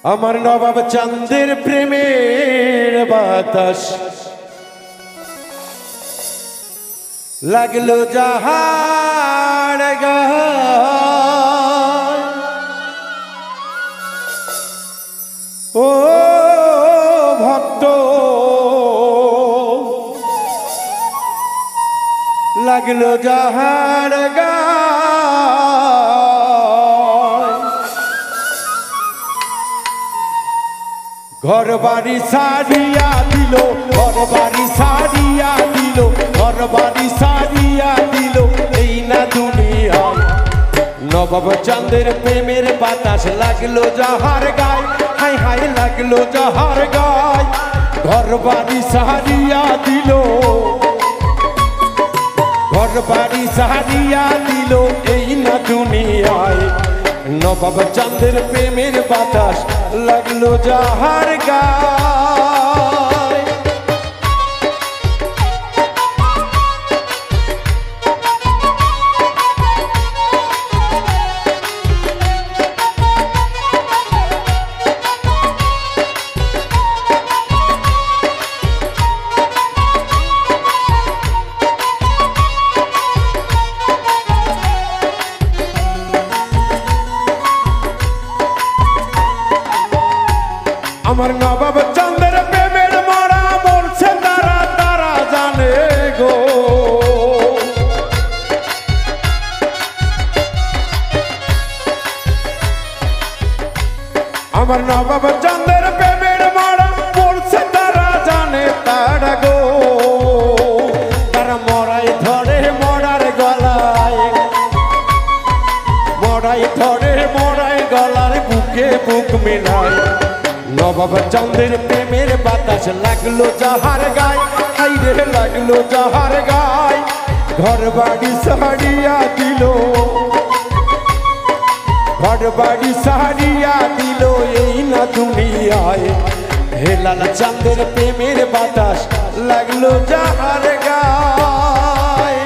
আমার নবাব চাঁদের প্রেমের বাতাস লাগলো যাহার গায়, ও ভক্ত লাগলো যাহার গায়, ঘর বাড়ি সারিয়া দিল, ঘর বাড়ি সারিয়া দিল, ঘর বাড়ি সারিয়া দিল এই না দুনিয়া। নবাব চাঁদের প্রেমের বাতাস লাগলো যাহার গায়, হাই হাই লাগলো যাহার গায়, ঘর বাড়ি সারিয়া দিল, ঘর বাড়ি সারিয়া দিল এই না দুনিয়ায়। নবাব চাঁদের প্রেমের বাতাস লাগলো যাহার গায়। আমার নবাব চাঁদের প্রেমের মরা মরছে তারা, তারা জানে গো। আমার নবাব চাঁদের প্রেমের মরা মরছে তারা জানে তারা গো। তারা মরাই ধরে মরার গলায়, মরাই ধরে মরাই গলার বুকে বুক মিলায়। নবাব চাঁদের প্রেমের বাতাস লাগলো যাহার গায়, হাই রে লাগলো যাহার গায়, ঘর বাড়ি সারিয়া দিল, ঘর বাড়ি সারিয়া দিল এই না দুনিয়ায়। হে লালা চাঁদের প্রেমের বাতাস লাগলো যাহার গায়।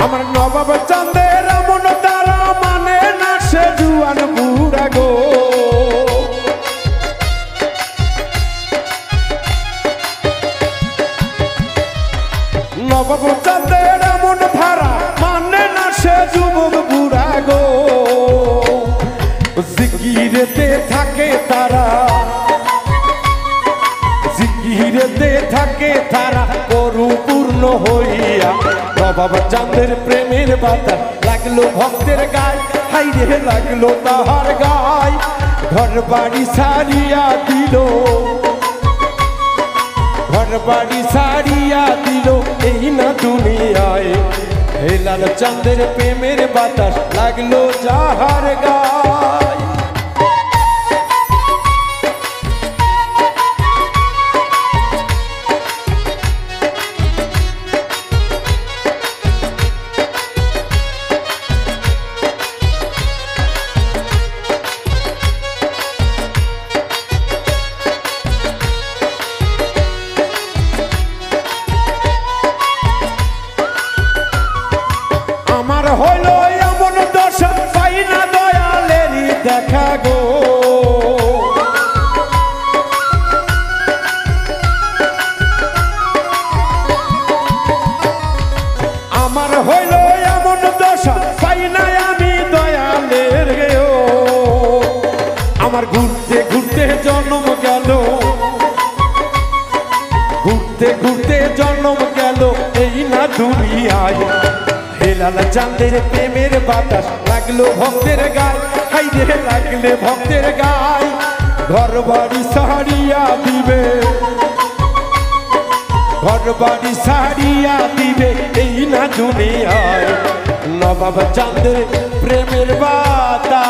আমার নবাব চাঁদের এমন তারা মানে না সে জুয়ান বুড়া গো। নবাব চাঁদের এমন ধারা মানে না সে যুবক বুড়া গো। জিকিরেতে থাকে তারা, জিকিরেতে থাকে তারা পরিপূর্ণ হইয়া। নবাব চাঁদের প্রেমের বাতাস লাগলো ভক্তের গায়, হাই রে লাগলো তাহার গায়, ঘর বাড়ি সারিয়া দিল, ঘর বাড়ি সারিয়া দিল এই না দুনিয়ায়। হে লাল চাঁদের প্রেমের বাতাস লাগলো যাহার গায়। আমার হইল এমন দশা পাই না দয়ালেরই দেখা গো। আমার হইল এমন দশা পাই না আমি দয়ালের গো। আমার ঘুরতে ঘুরতে জন্ম গেল, ঘুরতে ঘুরতে জন্ম গেল এই না দুনিয়ায়। হে লালা চাঁদের প্রেমের বাতাস লাগলো ভক্তের গায়, হাই রে লাগলে ভক্তের গায়, ঘর বাড়ি সারিয়া দিবে, ঘর বাড়ি সারিয়া দিবে এই না দুনিয়ায়। নবাব চাঁদের প্রেমের বাতাস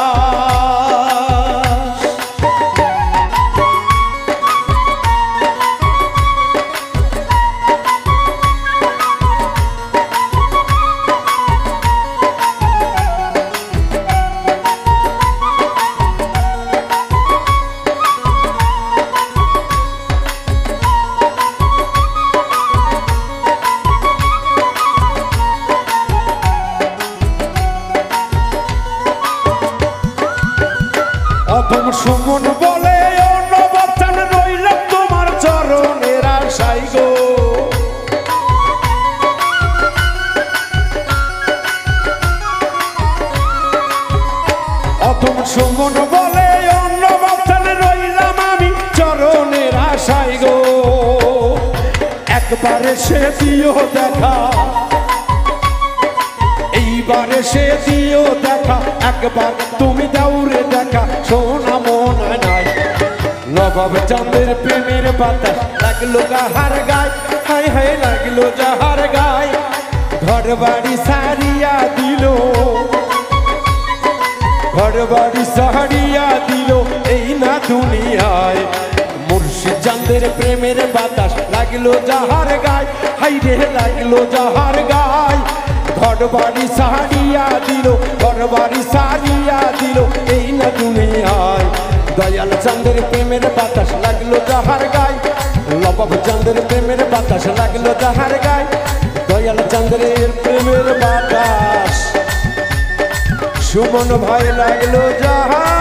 একবারে সে দিও দেখা, এইবারে সে দিও দেখা, একবার তুমি দাউরে দেখা, সোনা মনে নাই। নবাব চাঁদের প্রেমের বাতাস লাগলো যাহার গায়, হায় হায় লাগলো যাহার গায়, ঘর বাড়ি সারিয়া দিল, ঘর বাড়ি সারিয়া দিল এই না দুনিয়ায়। মুর্শিদ চাঁদের প্রেমের বাতাস লাগলো যাহার গায়, হায় রে লাগলো যাহার গায়, ঘর বাড়ি সারিয়া দিল, ঘর বাড়ি সারিয়া দিল এই না দুনিয়ায়। দয়াল চাঁদের প্রেমের বাতাস লাগলো যাহার গায়, নবাব চাঁদের প্রেমের বাতাস লাগলো যাহার গায়, দয়াল চাঁদের প্রেমের বাতাস সুমন ভাই লাগলো যাহার